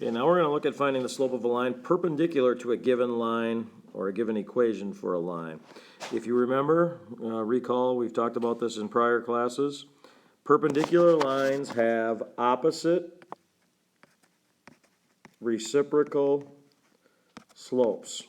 Okay, now we're going to look at finding the slope of a line perpendicular to a given line or a given equation for a line. If you remember, recall, we've talked about this in prior classes. Perpendicular lines have opposite reciprocal slopes.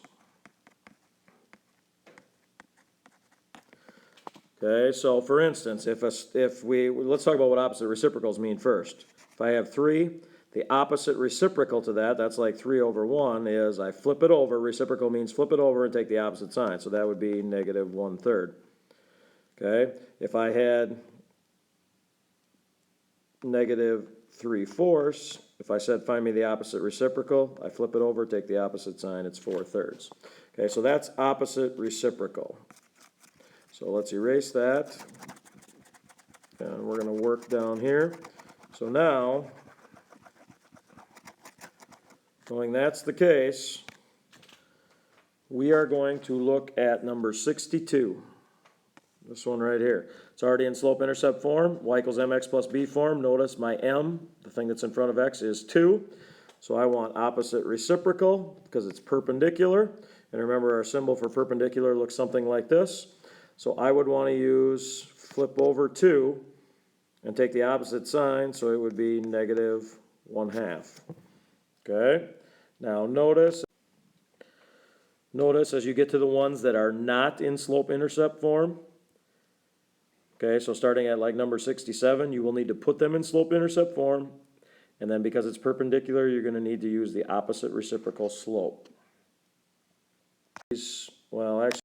Okay, so for instance, let's talk about what opposite reciprocals mean first. If I have 3, the opposite reciprocal to that, that's like 3 over 1, is I flip it over. Reciprocal means flip it over and take the opposite sign. So that would be negative 1/3. Okay, if I had negative 3/4, if I said find me the opposite reciprocal, I flip it over, take the opposite sign, it's 4/3. Okay, so that's opposite reciprocal. So let's erase that, and we're going to work down here. So now, knowing that's the case, we are going to look at number 62. This one right here. It's already in slope-intercept form, y equals mx plus b form. Notice my m, the thing that's in front of x, is 2. So I want opposite reciprocal because it's perpendicular. And remember, our symbol for perpendicular looks something like this. So I would want to use flip over 2 and take the opposite sign, so it would be negative 1/2. Okay? Now notice as you get to the ones that are not in slope-intercept form, okay, so starting at like number 67, you will need to put them in slope-intercept form, and then because it's perpendicular, you're going to need to use the opposite reciprocal slope. Well, actually,